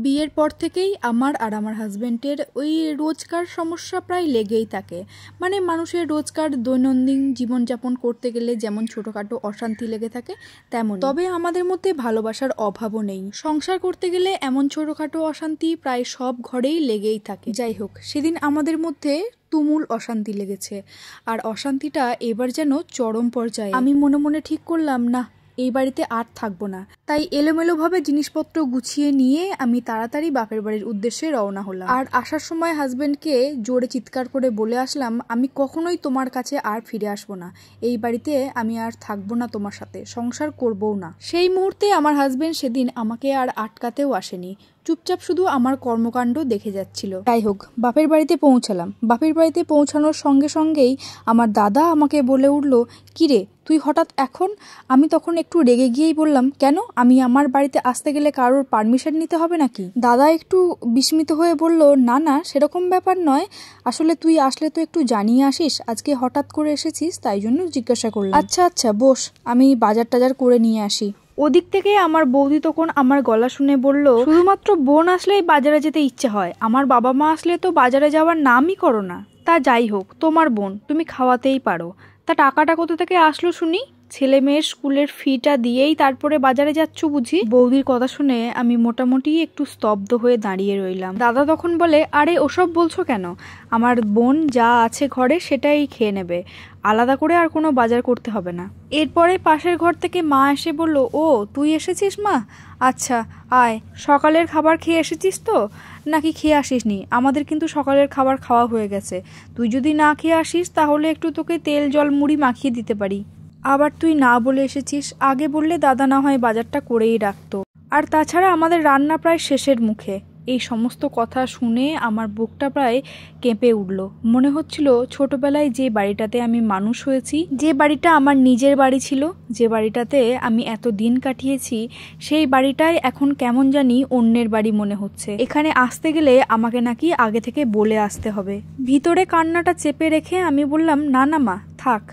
বিয়ের পর থেকেই আমার আর আমার হাজবেন্ডের ওই রোজকার সমস্যা প্রায় লেগেই থাকে। মানে মানুষের রোজকার দৈনন্দিন জীবনযাপন করতে গেলে যেমন ছোটোখাটো অশান্তি লেগে থাকে তেমন। তবে আমাদের মধ্যে ভালোবাসার অভাবও নেই। সংসার করতে গেলে এমন ছোটোখাটো অশান্তি প্রায় সব ঘরেই লেগেই থাকে। যাই হোক, সেদিন আমাদের মধ্যে তুমুল অশান্তি লেগেছে, আর অশান্তিটা এবার যেন চরম পর্যায়ে। আমি মনে মনে ঠিক করলাম, না, এই বাড়িতে আর থাকবো না। তাই এলোমেলোভাবে জিনিসপত্র গুছিয়ে নিয়ে আমি তাড়াতাড়ি বাপের বাড়ির উদ্দেশ্যে রওনা হলাম। আর আসার সময় হাজবেন্ডকে জোরে চিৎকার করে বলে আসলাম, আমি কখনোই তোমার কাছে আর ফিরে আসবো না। এই বাড়িতে আমি আর থাকবো না, তোমার সাথে সংসার করবও না। সেই মুহূর্তে আমার হাজবেন্ড সেদিন আমাকে আর আটকাতেও আসেনি, চুপচাপ শুধু আমার কর্মকাণ্ড দেখে যাচ্ছিল। যাই হোক, বাপের বাড়িতে পৌঁছালাম। বাপের বাড়িতে পৌঁছানোর সঙ্গে সঙ্গেই আমার দাদা আমাকে বলে উঠল, কিরে তুই হঠাৎ এখন? আমি তখন একটু রেগে গিয়েই বললাম, কেন, আমি আমার বাড়িতে আসতে গেলে কারোর পারমিশন নিতে হবে নাকি? দাদা একটু বিস্মিত হয়ে বলল, না না, সেরকম ব্যাপার নয়, আসলে তুই আসলে তো একটু জানিয়ে আসিস, আজকে হঠাৎ করে এসেছিস তাই জন্য জিজ্ঞাসা করলাম। আচ্ছা আচ্ছা বস, আমি বাজার টাজার করে নিয়ে আসি। ওদিক থেকে আমার বৌদি তখন আমার গলা শুনে বলল, শুধুমাত্র বোন আসলেই বাজারে যেতে ইচ্ছে হয়, আমার বাবা মা আসলে তো বাজারে যাওয়ার নামই করো না। তা যাই হোক, তোমার বোন, তুমি খাওয়াতেই পারো। তা টাকাটা কোথা থেকে আসলো শুনি? ছেলে মেয়ের স্কুলের ফিটা দিয়েই তারপরে বাজারে যাচ্ছ বুঝি? বৌদির কথা শুনে আমি মোটামুটি একটু স্তব্ধ হয়ে দাঁড়িয়ে রইলাম। দাদা তখন বলে, আরে ওসব বলছো কেন, আমার বোন যা আছে ঘরে সেটাই খেয়ে নেবে, আলাদা করে আর কোনো বাজার করতে হবে না। এরপরে পাশের ঘর থেকে মা এসে বলল, ও তুই এসেছিস মা, আচ্ছা আয়, সকালের খাবার খেয়ে এসেছিস তো নাকি খেয়ে আসিসনি? আমাদের কিন্তু সকালের খাবার খাওয়া হয়ে গেছে, তুই যদি না খেয়ে আসিস তাহলে একটু তোকে তেল জল মুড়ি মাখিয়ে দিতে পারি। আবার তুই না বলে এসেছিস, আগে বললে দাদা না হয় বাজারটা করেই রাখতো। আর তাছাড়া আমাদের রান্না প্রায় শেষের মুখে। এই সমস্ত কথা শুনে আমার বুকটা প্রায় কেঁপে উঠল। মনে হচ্ছিল ছোটবেলায় যে বাড়িটাতে আমি মানুষ হয়েছি, যে বাড়িটা আমার নিজের বাড়ি ছিল, যে বাড়িটাতে আমি এত দিন কাটিয়েছি, সেই বাড়িটাই এখন কেমন জানি অন্যের বাড়ি মনে হচ্ছে। এখানে আসতে গেলে আমাকে নাকি আগে থেকে বলে আসতে হবে। ভিতরে কান্নাটা চেপে রেখে আমি বললাম, না না মা, থাক,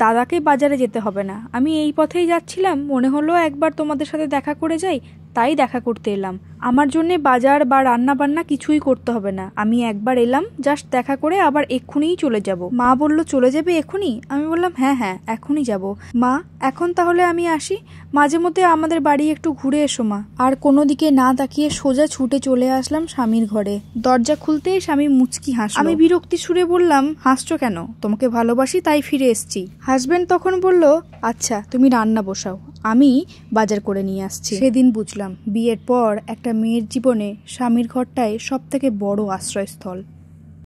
দাদাকে বাজারে যেতে হবে না, আমি এই পথেই যাচ্ছিলাম, মনে হলো একবার তোমাদের সাথে দেখা করে যাই, তাই দেখা করতে এলাম। আমার জন্য বাজার বা রান্না বান্না কিছুই করতে হবে না, আমি একবার এলাম জাস্ট দেখা করে আবার এক্ষুনিই চলে যাব। মা বলল, চলে যাবে এখনই? আমি বললাম, হ্যাঁ হ্যাঁ, এখনই যাব মা, এখন তাহলে আমি আসি, মাঝে মধ্যে আমাদের বাড়ি একটু ঘুরে এসো মা। আর কোনো দিকে না তাকিয়ে সোজা ছুটে চলে আসলাম স্বামীর ঘরে। দরজা খুলতেই স্বামী মুচকি হাসল। আমি বিরক্তি সুরে বললাম, হাসছো কেন? তোমাকে ভালোবাসি তাই ফিরে এসেছি। হাজবেন্ড তখন বলল, আচ্ছা তুমি রান্না বসাও, আমি বাজার করে নিয়ে আসছি। সেদিন বুঝলাম বিয়ের পর একটা মেয়ের জীবনে স্বামীর ঘরটাই সব থেকে বড় আশ্রয়স্থল।